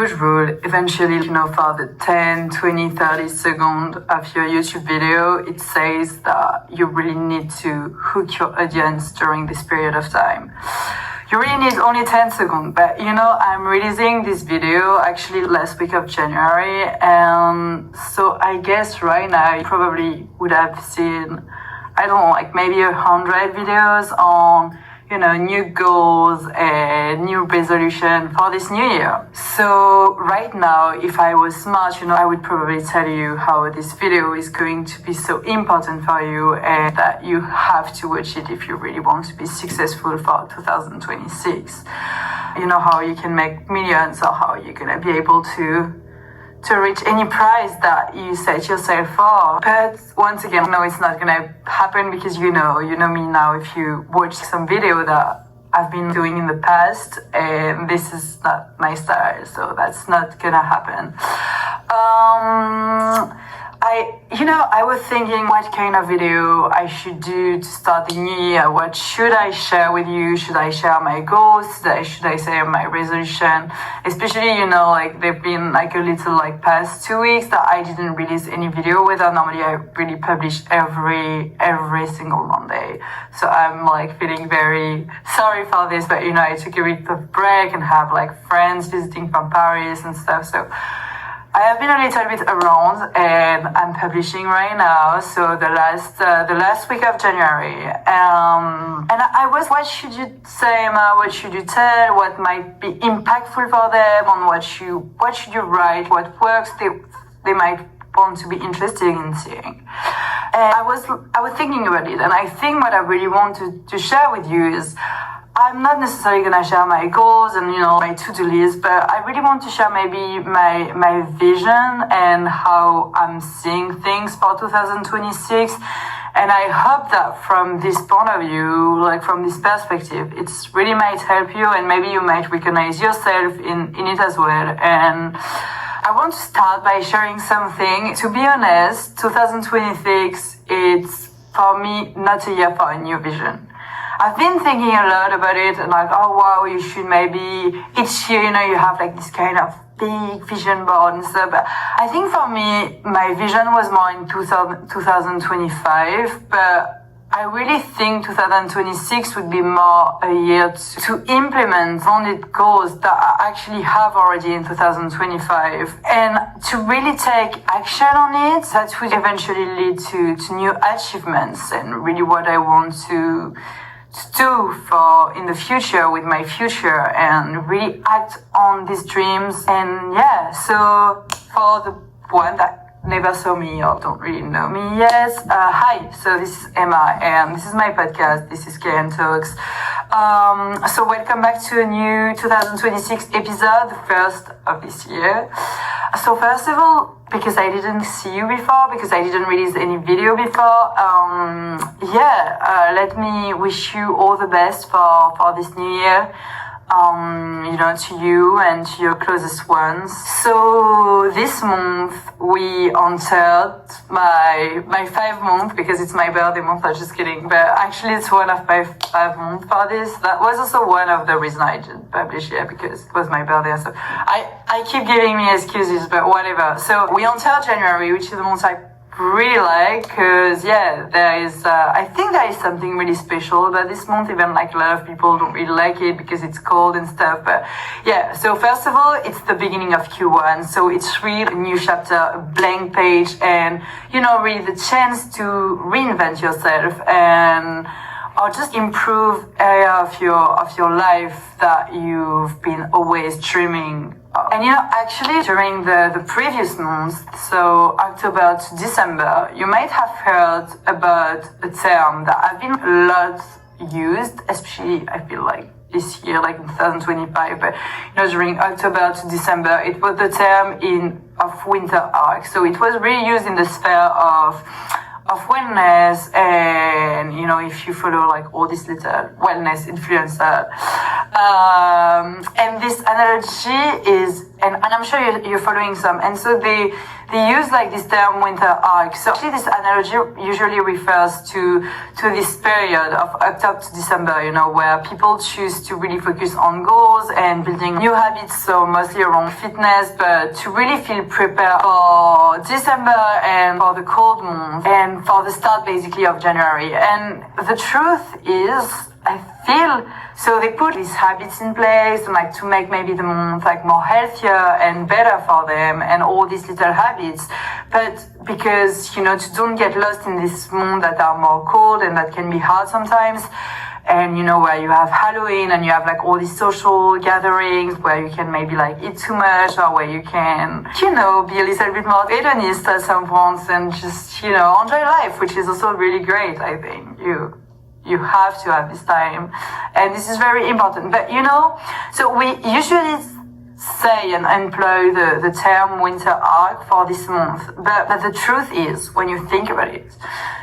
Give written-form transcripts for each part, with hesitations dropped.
good rule. Eventually, for the 10, 20, 30 seconds of your YouTube video, it says that you really need to hook your audience during this period of time. You really need only 10 seconds, but I'm releasing this video actually last week of January, and so I guess right now you probably would have seen, I don't know, like maybe 100 videos on new goals and new resolution for this new year. So right now, if I was smart, I would probably tell you how this video is going to be so important for you and that you have to watch it if you really want to be successful for 2026. How you can make millions or how you're going to be able to reach any prize that you set yourself for. But once again, no, it's not gonna happen because you know me now if you watch some video that I've been doing in the past, and this is not my style, so that's not gonna happen. I was thinking what kind of video I should do to start the new year. What should I share with you? Should I share my goals? Should I say my resolution? Especially, they've been like a little past 2 weeks that I didn't release any video with. Normally I really publish every single Monday. So I'm feeling very sorry for this, but I took a bit of break and have friends visiting from Paris and stuff. So I have been a little bit around, and I'm publishing right now. So the last week of January, and I was, what should you say, Emma? What should you tell? What might be impactful for them? On what should you write? What works they might want to be interested in seeing? And I was thinking about it, and I think what I really want to share with you is, I'm not necessarily going to share my goals and, my to-do list, but I really want to share maybe my vision and how I'm seeing things for 2026. And I hope that from this point of view, from this perspective, it's really might help you, and maybe you might recognize yourself in it as well. And I want to start by sharing something. To be honest, 2026, it's for me not a year for a new vision. I've been thinking a lot about it, and oh wow, you should maybe each year, you have this kind of big vision board and stuff. But I think for me, my vision was more in 2025, but I really think 2026 would be more a year to implement funded goals that I actually have already in 2025, and to really take action on it. That would eventually lead to new achievements and really what I want to do for in the future with my future, and really act on these dreams. And so for the one that never saw me or don't really know me yet, hi, so this is Emma and this is my podcast. This is Karen Talks. So welcome back to a new 2026 episode, the first of this year. So first of all, because I didn't see you before, because I didn't release any video before, let me wish you all the best for this new year, to you and to your closest ones. So this month we entered my 5 month, because it's my birthday month. I'm just kidding, but actually it's one of my 5 months for this. That was also one of the reasons I didn't publish yet, because it was my birthday. So I keep giving me excuses, but whatever. So we entered January, which is the month I really like, because there is I think there is something really special about this month, even a lot of people don't really like it because it's cold and stuff. But so first of all, it's the beginning of Q1, so it's really a new chapter, a blank page, and really the chance to reinvent yourself and or just improve area of your life that you've been always dreaming of. And actually during the previous months, so October to December, you might have heard about a term that I've been a lot used, especially I feel like this year, in 2025, but during October to December, it was the term of winter arc. So it was really used in the sphere of wellness, and if you follow all these little wellness influencers, and this analogy is and I'm sure you're following some. And so they use like this term winter arc. So actually this analogy usually refers to this period of October to December, you know, where people choose to really focus on goals and building new habits, so mostly around fitness, but to really feel prepared for December and for the cold month and for the start basically of January. And the truth is, I feel, so they put these habits in place like to make maybe the month like more healthier and better for them and all these little habits. But because, you know, to don't get lost in this month that are more cold and that can be hard sometimes. And, you know, where you have Halloween and you have like all these social gatherings where you can maybe like eat too much or where you can, you know, be a little bit more hedonist at some points and just, you know, enjoy life, which is also really great, I think. You have to have this time. And this is very important. But, you know, so we usually say and employ the term winter arc for this month. But the truth is, when you think about it,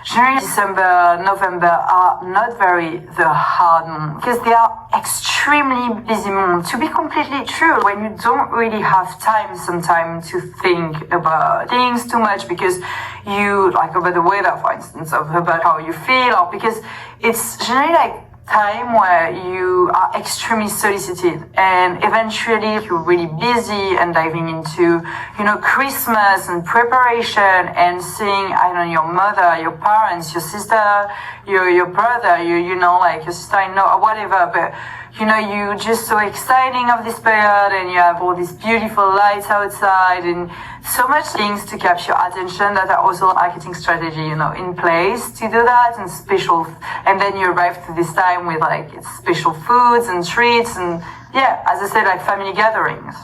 January, December, November are not the hard months because they are extremely busy months. To be completely true, when you don't really have time sometimes to think about things too much because you, like about the weather, for instance, or about how you feel, or because it's generally like time where you are extremely solicited and eventually you're really busy and diving into, you know, Christmas and preparation and seeing, I don't know, your mother, your parents, your sister, your brother, you know, like your sister-in-law or whatever, but you know, you're just so exciting of this period and you have all these beautiful lights outside and so much things to capture your attention that are also marketing strategy, you know, in place to do that and special, and then you arrive to this time with like special foods and treats and yeah, as I said, like family gatherings.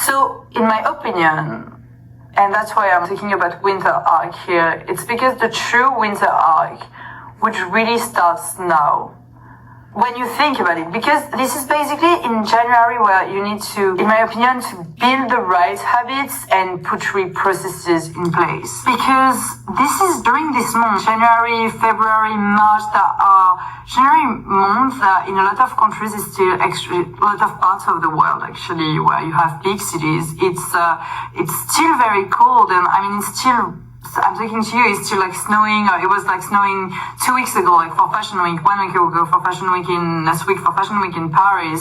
So in my opinion, and that's why I'm talking about winter arc here, it's because the true winter arc, which really starts now, when you think about it, because this is basically in January where you need to, in my opinion, to build the right habits and put processes in place. Because this is during this month, January, February, March, that are January month that in a lot of countries is still a lot of parts of the world actually where you have big cities. It's still very cold and I mean it's still, I'm talking to you, it's still like snowing, or it was like snowing 2 weeks ago, like for Fashion Week, 1 week ago for Fashion Week last week for Fashion Week in Paris.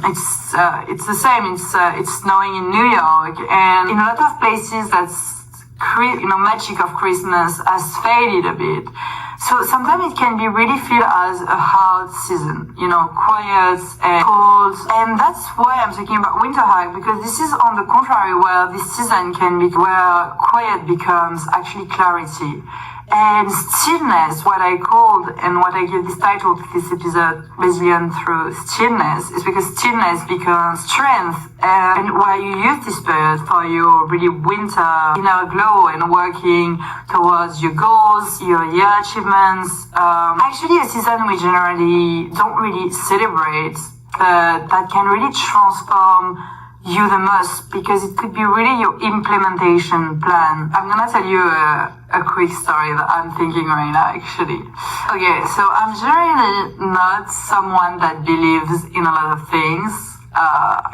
It's the same, it's snowing in New York, and in a lot of places that's, you know, magic of Christmas has faded a bit. So sometimes it can be really feel as a hard season, you know, quiet and cold. And that's why I'm talking about winter arc, because this is on the contrary where this season can be, where quiet becomes actually clarity. And stillness, what I called and what I give this title to this episode, Resilient Through Stillness, is because stillness becomes strength. And where you use this period for your really winter inner glow and working towards your goals, your year achievements. Actually a season we generally don't really celebrate, but that can really transform you the most, because it could be really your implementation plan. I'm gonna tell you a quick story that I'm thinking right now, actually. Okay, so I'm generally not someone that believes in a lot of things.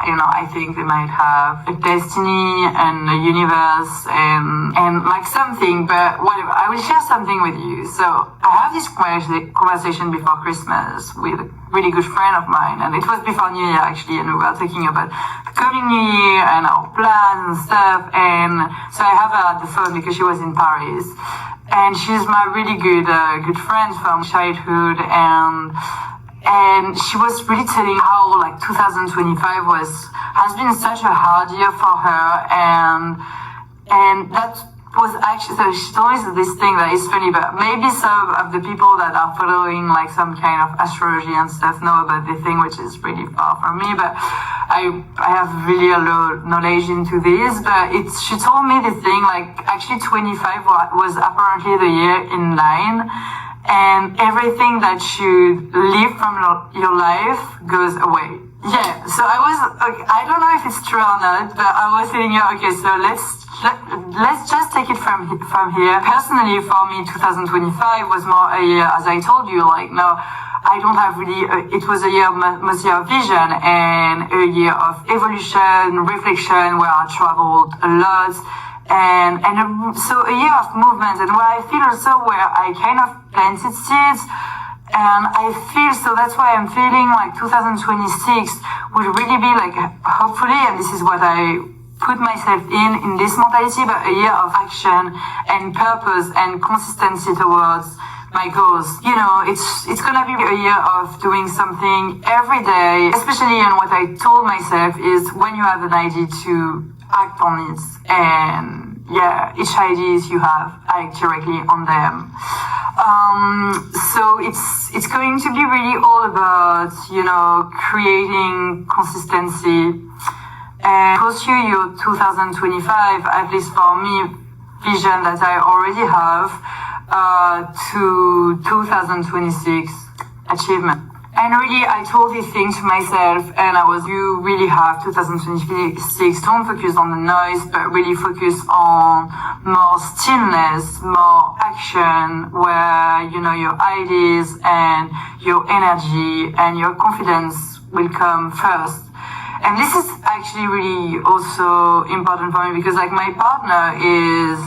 You know, I think they might have a destiny and a universe and like something, but whatever. I will share something with you. So I have this conversation before Christmas with a really good friend of mine, and it was before New Year actually, and we were talking about the coming New Year and our plans and stuff. And so I have her at the phone because she was in Paris, and she's my really good friend from childhood, and she was really telling how like 2025 has been such a hard year for her, and that was actually, so she told me this thing that is funny, but maybe some of the people that are following like some kind of astrology and stuff know about the thing, which is really far from me, but I have really a low knowledge into this, but she told me this thing, like actually 25 was apparently the year in line, and everything that you leave from your life goes away. Yeah, so I was, okay, I don't know if it's true or not, but I was telling you, okay, so let's just take it from here. Personally, for me, 2025 was more a year, as I told you, like, no, I don't have really, it was a year mostly of vision and a year of evolution, reflection, where I traveled a lot. So a year of movement, and where I feel also where I kind of planted seeds. And I feel, so that's why I'm feeling like 2026 would really be like, hopefully, and this is what I put myself in this mentality, but a year of action and purpose and consistency towards my goals. You know, it's gonna be a year of doing something every day, especially, and what I told myself is when you have an idea to act on it, and yeah, each ideas you have, act directly on them. So it's going to be really all about, you know, creating consistency and pursue your 2025, at least for me, vision that I already have, to 2026 achievement. And really, I told this thing to myself, and you really have 2026, don't focus on the noise, but really focus on more stillness, more action, where, you know, your ideas and your energy and your confidence will come first. And this is actually really also important for me, because like my partner is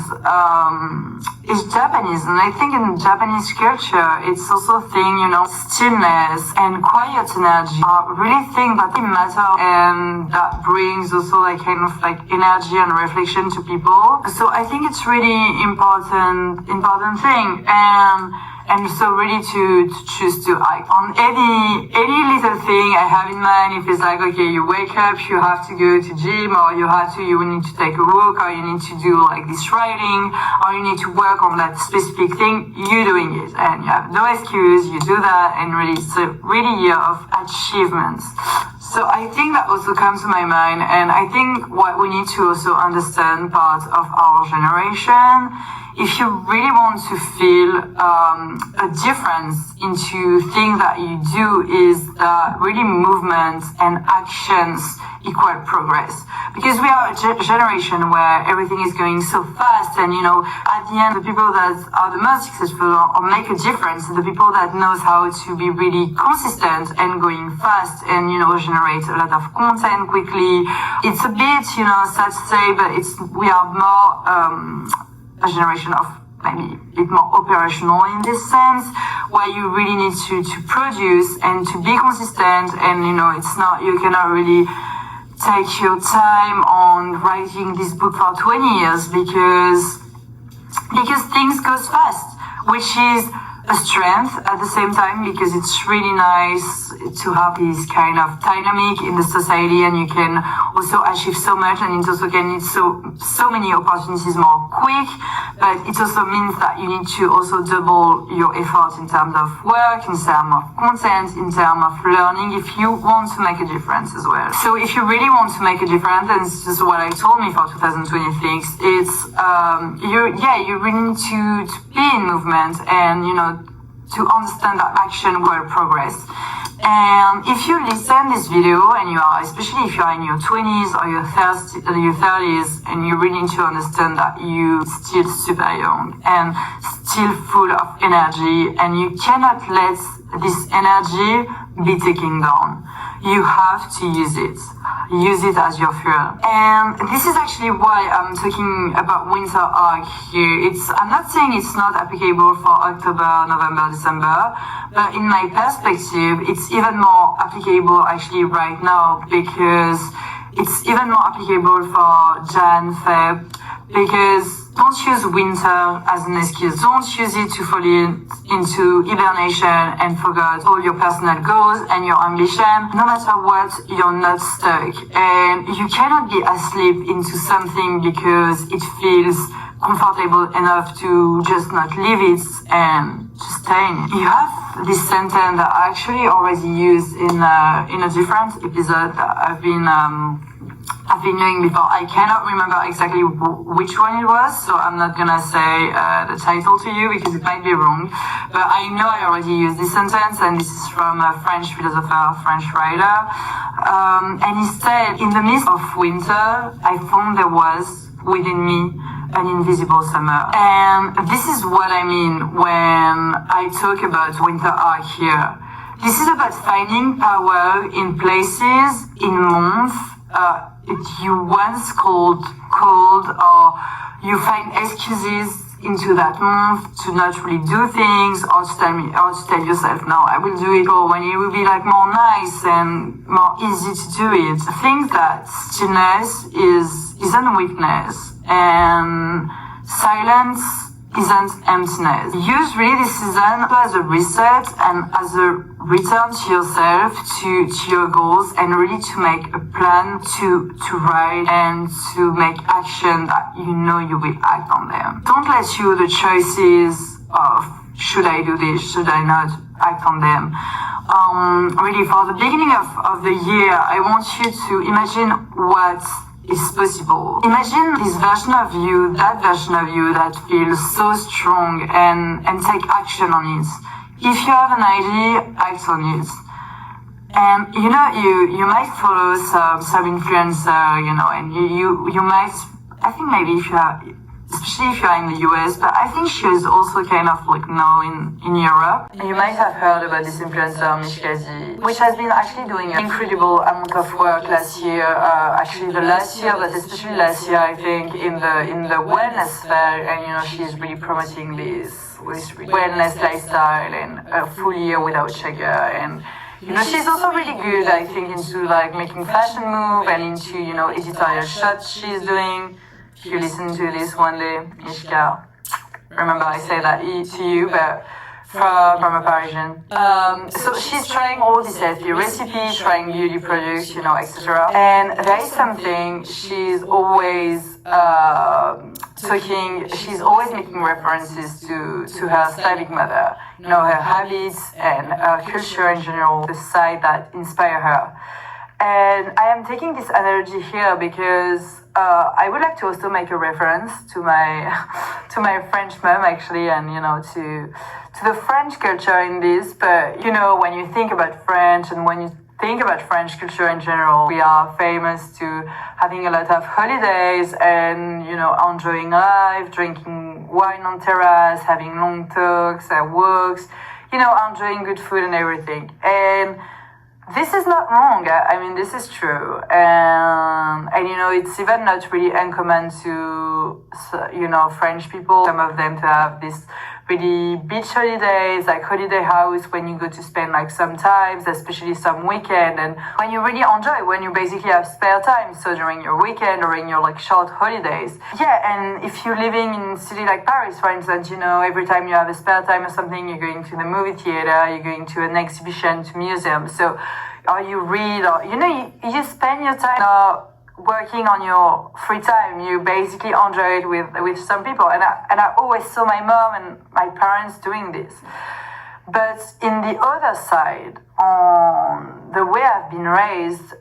Japanese, and I think in Japanese culture it's also a thing, you know, stillness and quiet energy are really things that matter, and that brings also like kind of like energy and reflection to people. So I think it's really important thing, and so really to choose to act on any little thing I have in mind. If it's like, okay, you wake up, you have to go to gym, or you need to take a walk, or you need to do like this writing, or you need to work on that specific thing, you're doing it, and you have no excuse, you do that, and really it's a really year of achievements. So I think that also comes to my mind, and I think what we need to also understand, part of our generation, if you really want to feel a difference into things that you do, is that really movement and actions equal progress. Because we are a generation where everything is going so fast, and you know, at the end, the people that are the most successful or make a difference, the people that knows how to be really consistent and going fast, and you know, generate a lot of content quickly. It's a bit, you know, sad to say, but we are more a generation of maybe a bit more operational in this sense, where you really need to produce and to be consistent, and you know, you cannot really take your time on writing this book for 20 years because things goes fast, which is a strength at the same time, because it's really nice to have this kind of dynamic in the society, and you can also achieve so much, and it also can need so many opportunities more quick, but it also means that you need to also double your effort in terms of work, in terms of content, in terms of learning, if you want to make a difference as well. So if you really want to make a difference, and this is what I told me for 2026, it's you really need to be in movement, and you know, to understand that action will progress. And if you listen this video, and especially if you are in your 20s or your 30s, and you really need to understand that you still super young and still full of energy, and you cannot let this energy be taken down. You have to use it. Use it as your fuel. And this is actually why I'm talking about winter arc here. I'm not saying it's not applicable for October, November, December, but in my perspective, it's even more applicable actually right now, because it's even more applicable for Jan, Feb, because don't use winter as an excuse. Don't use it to fall into hibernation and forget all your personal goals and your ambition. No matter what, you're not stuck. And you cannot be asleep into something because it feels comfortable enough to just not leave it and just stay in it. You have this sentence that I actually already used in a different episode that I've been doing before. I cannot remember exactly which one it was, so I'm not gonna say the title to you because it might be wrong. But I know I already used this sentence, and this is from a French philosopher, French writer. And he said, "In the midst of winter, I found there was within me an invisible summer." And this is what I mean when I talk about winter arc here. This is about finding power in places, in months, you once called, or you find excuses into that month to not really do things, or to tell yourself, no, I will do it, or when it will be like more nice and more easy to do it. I think that stillness isn't weakness, and silence isn't emptiness. Use really this season as a reset and as a return to yourself, to your goals, and really to make a plan to write and to make action that you know you will act on them. Don't let the choices of should I do this, should I not act on them. Really for the beginning of the year, I want you to imagine what is possible. Imagine this version of you that feels so strong, and take action on it. If you have an idea, act on it. And you might follow some influencer, and you might, I think maybe if you are, especially if you are in the US, but I think she is also kind of like now in Europe. You might have heard about this influencer, Mishkazi, which has been actually doing an incredible amount of work last year. Actually the last year, but especially last year, I think, in the wellness sphere, and she's really promoting this wellness lifestyle and a full year without sugar. And she's also really good, I think, into like making fashion move and into editorial shots she's doing. If you listen to this one day, Ishka, remember I say that to you, but from a Parisian. So she's trying all these healthy recipes, trying beauty products, etc. And there is something she's always she's always making references to her Slavic mother, her habits and her culture in general, the side that inspire her. And I am taking this analogy here because I would like to also make a reference to my French mom, actually, and to the French culture in this. But when you think about French, and when you think about French culture in general, we are famous to having a lot of holidays and enjoying life, drinking wine on terrace, having long talks and walks, enjoying good food and everything. And this is not wrong. I mean, this is true. And it's even not really uncommon to, French people, some of them, to have this really beach holidays, like holiday house, when you go to spend like some times, especially some weekend, and when you really enjoy, when you basically have spare time, so during your weekend or in your like short holidays. Yeah, and if you're living in a city like Paris, for instance, every time you have a spare time or something, you're going to the movie theater, you're going to an exhibition, to museum, or you read, or you spend your time working on your free time. You basically enjoy it with some people, and I always saw my mom and my parents doing this. But in the other side, on the way I've been raised,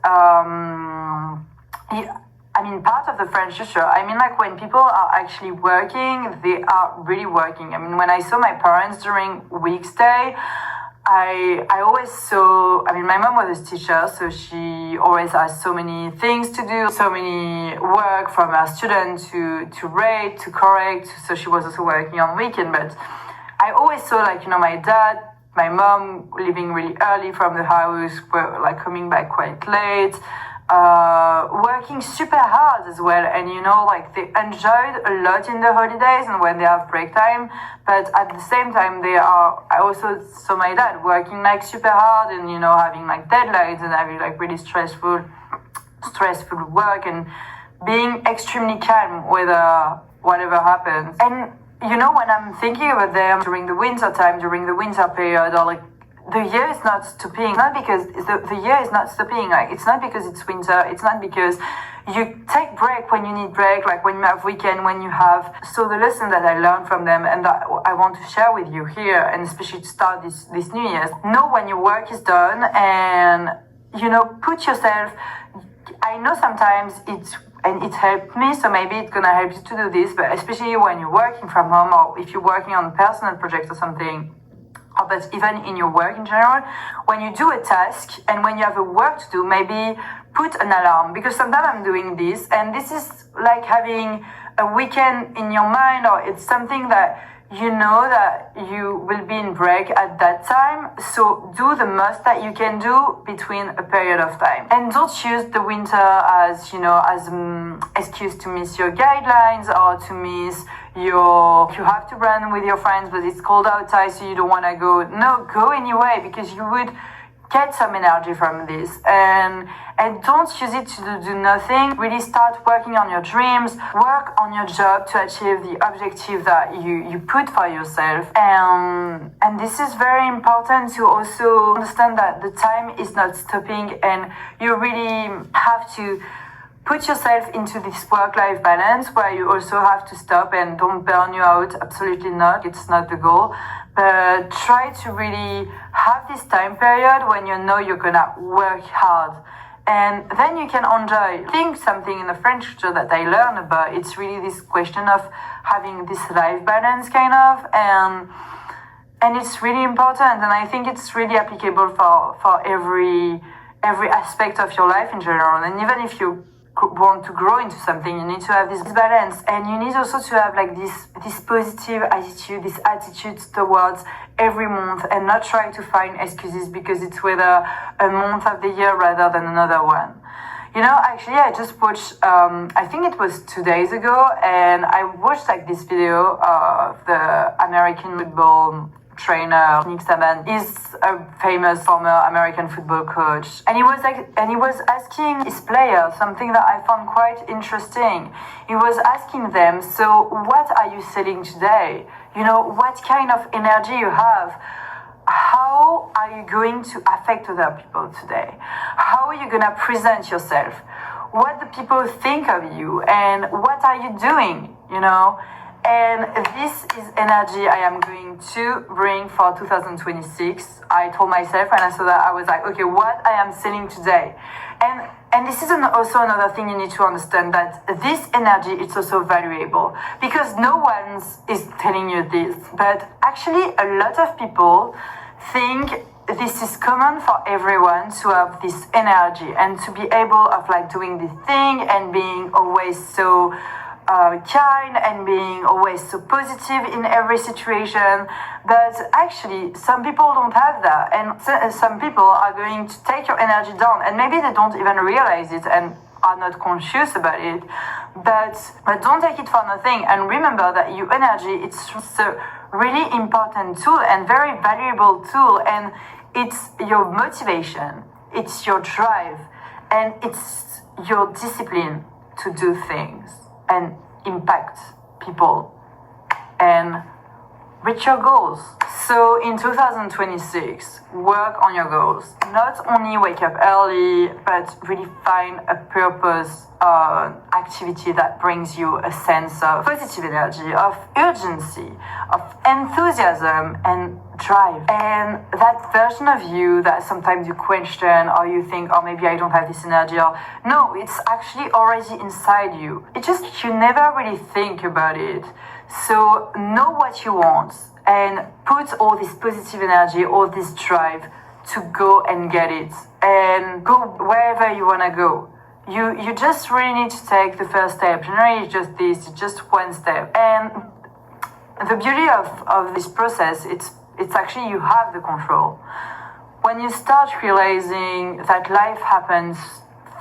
part of the French culture, like when people are actually working, they are really working. When I saw my parents during weekday, I always saw, my mom was a teacher, so she always has so many things to do, so many work from her student to rate, to correct, so she was also working on weekend. But I always saw, my dad, my mom leaving really early from the house, coming back quite late, working super hard as well. And they enjoyed a lot in the holidays and when they have break time, but at the same time I also saw my dad working super hard and having deadlines and having really stressful work and being extremely calm with whatever happens. And when I'm thinking about them during the winter time, during the winter period, or the year is not stopping. Not because the year is not stopping. It's not because it's winter. It's not because you take break when you need break. When you have weekend, when you have. So the lesson that I learned from them and that I want to share with you here, and especially to start this New Year, know when your work is done, and put yourself. I know sometimes it helped me, so maybe it's gonna help you to do this. But especially when you're working from home, or if you're working on a personal project or something. But even in your work in general, when you do a task and when you have a work to do, maybe put an alarm, because sometimes I'm doing this, and this is like having a weekend in your mind, or it's something that you know that you will be in break at that time, so do the most that you can do between a period of time. And don't use the winter as, as an excuse to miss your guidelines or to miss you have to run with your friends, but it's cold outside, so you don't want to go. No, go anyway, because you would get some energy from this, and don't use it to do nothing. Really start working on your dreams, work on your job to achieve the objective that you put for yourself. And this is very important to also understand that the time is not stopping, and you really have to put yourself into this work-life balance where you also have to stop and don't burn you out. Absolutely not. It's not the goal. But try to really have this time period when you know you're gonna work hard. And then you can enjoy. I think something in the French culture that I learned about, it's really this question of having this life balance kind of, and it's really important, and I think it's really applicable for every aspect of your life in general. And even if you want to grow into something, you need to have this balance, and you need also to have like this positive attitude, this attitude towards every month, and not try to find excuses because it's whether a month of the year rather than another one. Actually, I just watched, I think it was 2 days ago, and I watched like this video of the American football trainer Nick Saban. Is a famous former American football coach, and he was asking his players something that I found quite interesting. He was asking them, so what are you selling today? What kind of energy you have? How are you going to affect other people today? How are you going to present yourself? What do people think of you, and what are you doing? And this is energy I am going to bring for 2026. I told myself when I saw that, I was like, okay, what I am selling today. And this is also another thing you need to understand, that this energy is also valuable, because no one is telling you this, but actually a lot of people think this is common for everyone to have this energy and to be able of like doing this thing and being always so kind and being always so positive in every situation. But actually some people don't have that, and some people are going to take your energy down, and maybe they don't even realize it and are not conscious about it, but don't take it for nothing. And remember that your energy, it's a really important tool and very valuable tool, and it's your motivation, it's your drive, and it's your discipline to do things and impact people and reach your goals. So in 2026, work on your goals. Not only wake up early, but really find a purpose, activity that brings you a sense of positive energy, of urgency, of enthusiasm and drive. And that version of you that sometimes you question, or you think, oh, maybe I don't have this energy, or no, it's actually already inside you. It just, you never really think about it. So know what you want and put all this positive energy, all this drive to go and get it and go wherever you want to go. You just really need to take the first step. Generally, it's just this, it's just one step. And the beauty of this process, it's actually you have the control. When you start realizing that life happens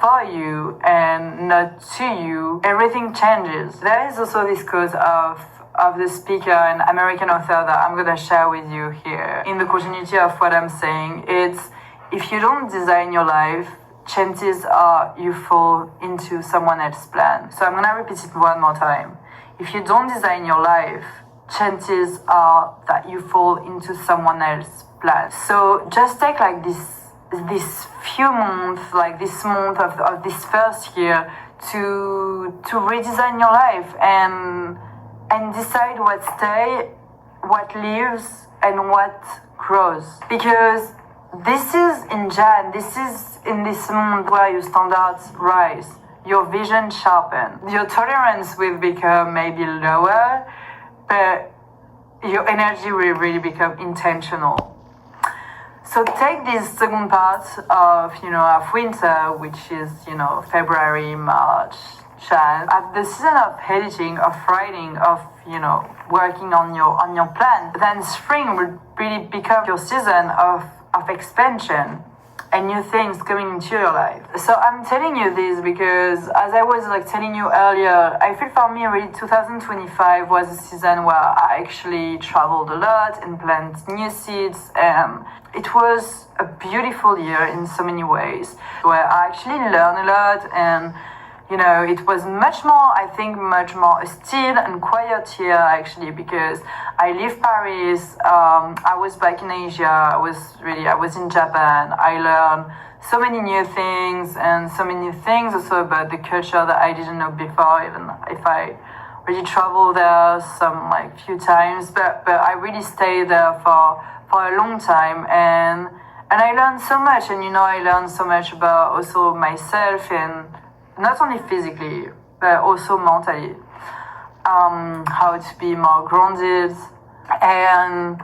for you and not to you, everything changes. There is also this quote of the speaker and American author that I'm going to share with you here. In the continuity of what I'm saying, it's, if you don't design your life, chances are you fall into someone else's plan. So I'm going to repeat it one more time. If you don't design your life, chances are that you fall into someone else's plan. So just take like this few months, like this month of this first year to redesign your life and decide what stays, what lives, and what grows. Because this is in Jan, this is in this month where your standards rise, your vision sharpen, your tolerance will become maybe lower, but your energy will really become intentional. So take this second part of winter, which is, February, March, Jan, at the season of editing, of writing, of, working on your plan, then spring would really become your season of expansion and new things coming into your life. So I'm telling you this because, as I was like telling you earlier, I feel for me really 2025 was a season where I actually traveled a lot and planted new seeds, and it was a beautiful year in so many ways, where I actually learned a lot, and you know, it was much more, I think, much more still and quiet here actually, because I leave Paris, I was back in Asia, I was in Japan, I learned so many new things and so many things also about the culture that I didn't know before, even if I really traveled there some like few times, but I really stayed there for a long time, and I learned so much, and you know, I learned so much about also myself, and not only physically, but also mentally, how to be more grounded. And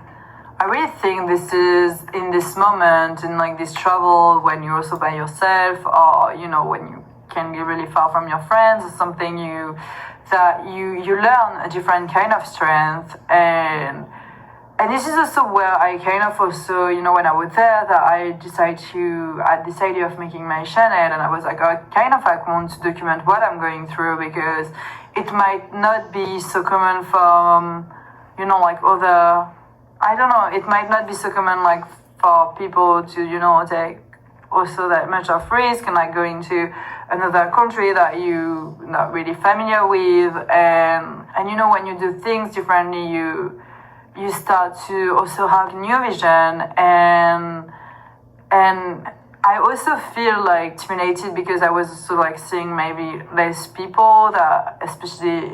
I really think this is in this moment, in like this travel, when you're also by yourself, or you know, when you can be really far from your friends, or something you learn a different kind of strength. And this is also where I kind of also, you know, when I was there, that I had this idea of making my channel, and I was like, I kind of like want to document what I'm going through, because it might not be so common from, you know, like other, I don't know, it might not be so common like for people to, you know, take also that much of risk and like going to another country that you're not really familiar with, and you know, when you do things differently, you start to also have new vision, and I also feel like stimulated because I was also like seeing maybe less people, that especially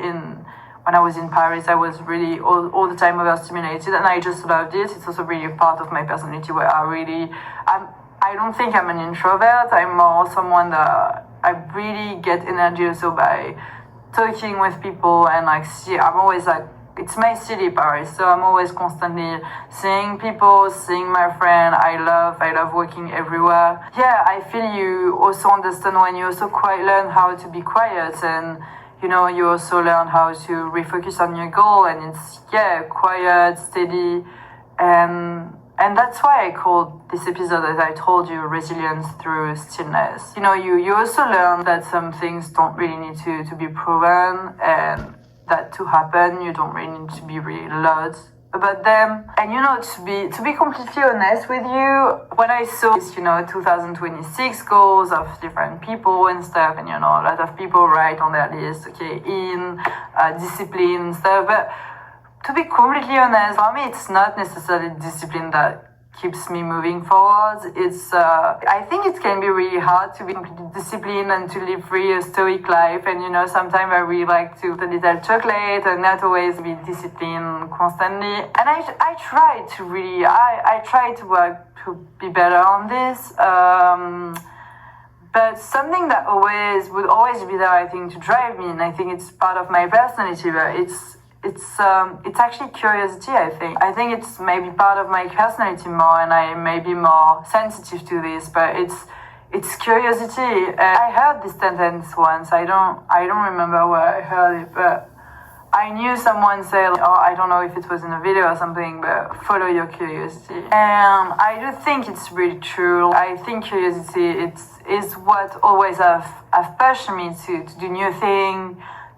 when I was in Paris, I was really all the time overstimulated, and I just loved it. It's also really a part of my personality where I don't think I'm an introvert. I'm more someone that I really get energy also by talking with people, and like I'm always like, it's my city, Paris, so I'm always constantly seeing people, seeing my friend. I love working everywhere. Yeah, I feel you also understand when you also learn how to be quiet, and you know, you also learn how to refocus on your goal, and it's quiet, steady, and that's why I called this episode, as I told you, resilience through stillness. You know, you also learn that some things don't really need to be proven, and that to happen, you don't really need to be really loud about them. And you know, to be completely honest with you, when I saw this, you know, 2026 goals of different people and stuff, and you know, a lot of people write on their list, okay, discipline and stuff, but to be completely honest, for me, it's not necessarily discipline that keeps me moving forward. It's I think it can be really hard to be completely disciplined and to live really a stoic life, and you know, sometimes I really like to eat a little chocolate and not always be disciplined constantly, and I try to really I try to work to be better on this, but something that would always be there, I think, to drive me, and I think it's part of my personality, but it's actually curiosity. I think it's maybe part of my personality more, and I may be more sensitive to this, but it's curiosity. I heard this sentence once. I don't remember where I heard it, but I knew someone say, I don't know if it was in a video or something, but follow your curiosity. And I do think it's really true. I think curiosity is what always have pushed me to do new things,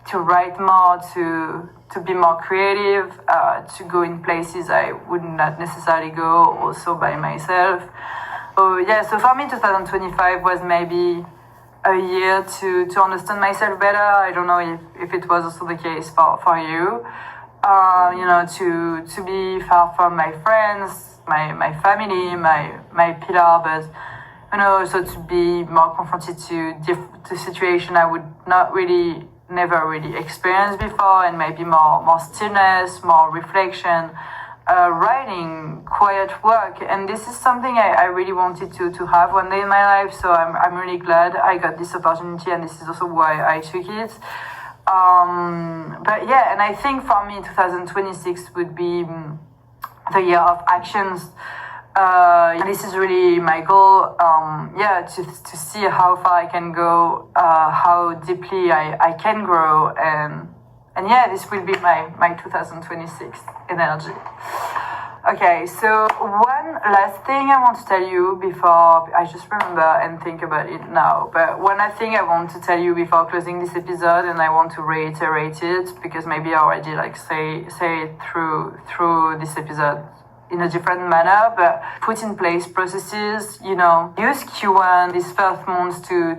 to write more, to be more creative, to go in places I would not necessarily go also by myself. So for me 2025 was maybe a year to understand myself better. I don't know if it was also the case for you. You know, to be far from my friends, my family, my pillar, but you know, also to be more confronted to situation I would never really experienced before, and maybe more stillness, more reflection, writing, quiet work. And this is something I really wanted to have one day in my life, so I'm really glad I got this opportunity, and this is also why I took it. But yeah, and I think for me 2026 would be the year of actions. This is really my goal, to see how far I can go, how deeply I can grow, and And yeah, this will be my 2026 energy. Okay, so one last thing I want to tell you before I just remember and think about it now. But one last thing I want to tell you before closing this episode, and I want to reiterate it because maybe I already say it through this episode in a different manner, but put in place processes, use Q1, these first months to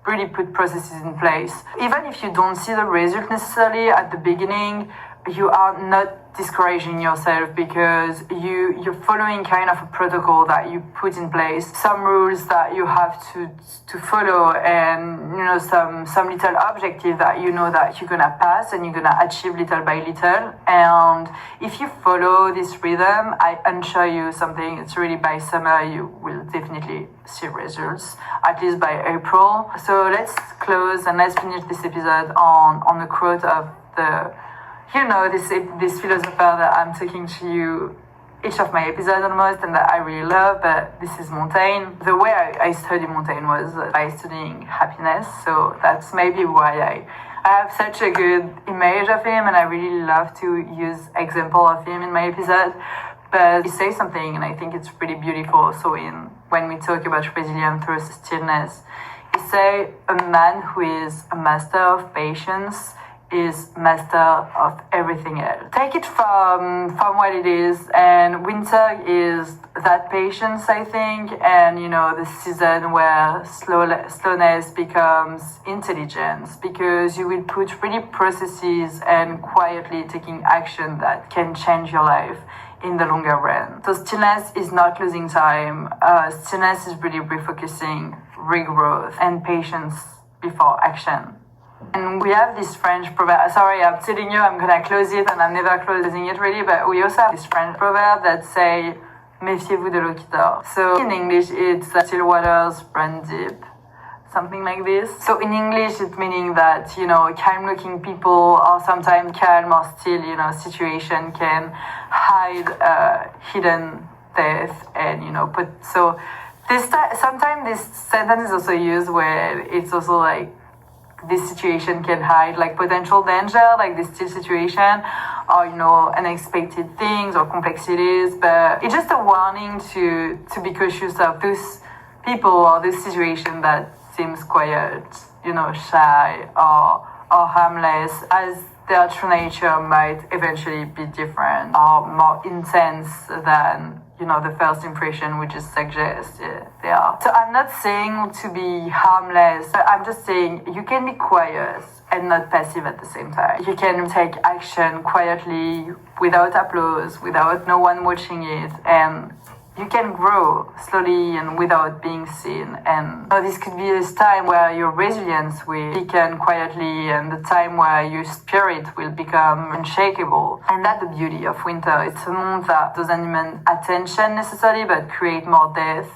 really put processes in place. Even if you don't see the result necessarily at the beginning, you are not discouraging yourself because you're following kind of a protocol that you put in place, some rules that you have to follow, and some little objective that that you're gonna pass and you're gonna achieve little by little. And if you follow this rhythm, I assure you something, it's really by summer you will definitely see results, at least by April. So let's close and let's finish this episode on the quote of this philosopher that I'm talking to you each of my episodes almost, and that I really love, but this is Montaigne. The way I studied Montaigne was by studying happiness, so that's maybe why I have such a good image of him, and I really love to use example of him in my episode. But he says something, and I think it's really beautiful. So when we talk about resilience through stillness, he say a man who is a master of patience is master of everything else. Take it from what it is, and winter is that patience, I think, and the season where slowness becomes intelligence, because you will put really processes and quietly taking action that can change your life in the longer run. So stillness is not losing time. Stillness is really refocusing, regrowth, and patience before action. And we have this French proverb, sorry, I'm telling you, I'm gonna close it and I'm never closing it really, but we also have this French proverb that say, méfiez-vous de l'eau qui dort. So in English, it's still waters run deep, something like this. So in English, it's meaning that, calm-looking people or sometimes calm or still, situation can hide hidden death and, so sometimes this sentence is also used where it's also like, this situation can hide like potential danger, like this still situation, or unexpected things or complexities. But it's just a warning to be cautious of those people or this situation that seems quiet, shy or harmless, as their true nature might eventually be different or more intense than the first impression would just suggest they are. So I'm not saying to be harmless, but I'm just saying you can be quiet and not passive at the same time. You can take action quietly, without applause, without no one watching it, and you can grow slowly and without being seen. And this could be this time where your resilience will weaken quietly, and the time where your spirit will become unshakable. And that's the beauty of winter. It's a month that doesn't demand attention necessarily, but create more depth.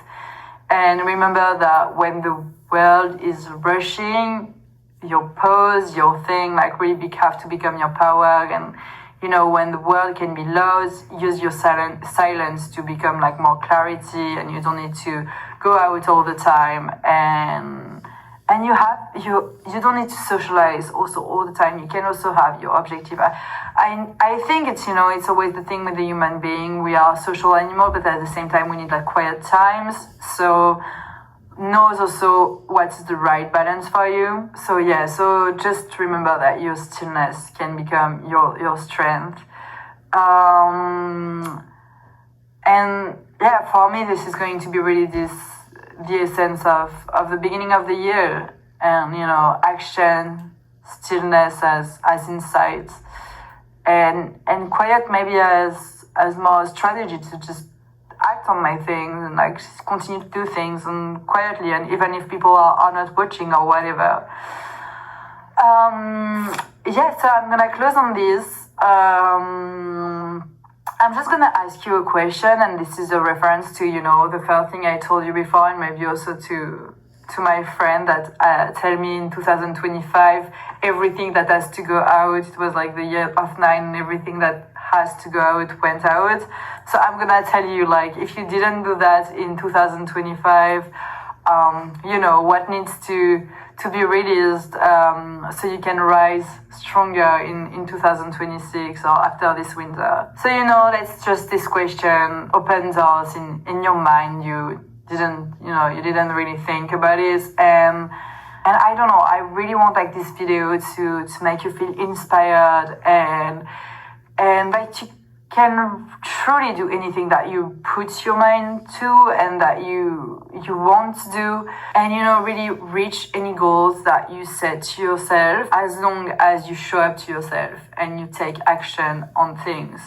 And remember that when the world is rushing, your pause, your thing, really have to become your power. And when the world can be loud, use your silence to become more clarity, and you don't need to go out all the time, and you don't need to socialize also all the time. You can also have your objective. I think it's it's always the thing with the human being. We are social animal, but at the same time we need quiet times. So knows also what's the right balance for you. So just remember that your stillness can become your strength. For me, this is going to be really the essence of the beginning of the year, and action, stillness as insight, and quiet maybe as more strategy to just act on my things and just continue to do things and quietly, and even if people are not watching or whatever. So I'm gonna close on this. I'm just gonna ask you a question, and this is a reference to the first thing I told you before, and maybe also to my friend that tell me in 2025 everything that has to go out. It was the year of 9, and everything that has to go out went out. So I'm gonna tell you, if you didn't do that in 2025, what needs to be released, so you can rise stronger in 2026 or after this winter. So let's just this question open doors in your mind. You didn't really think about it, and I don't know, I really want like this video to make you feel inspired and like you can truly do anything that you put your mind to and that you want to do, and really reach any goals that you set to yourself, as long as you show up to yourself and you take action on things.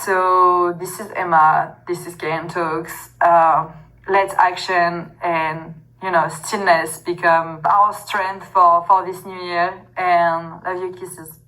So this is Emma, this is KM Talks. Let action and stillness become our strength for this new year, and love you, kisses.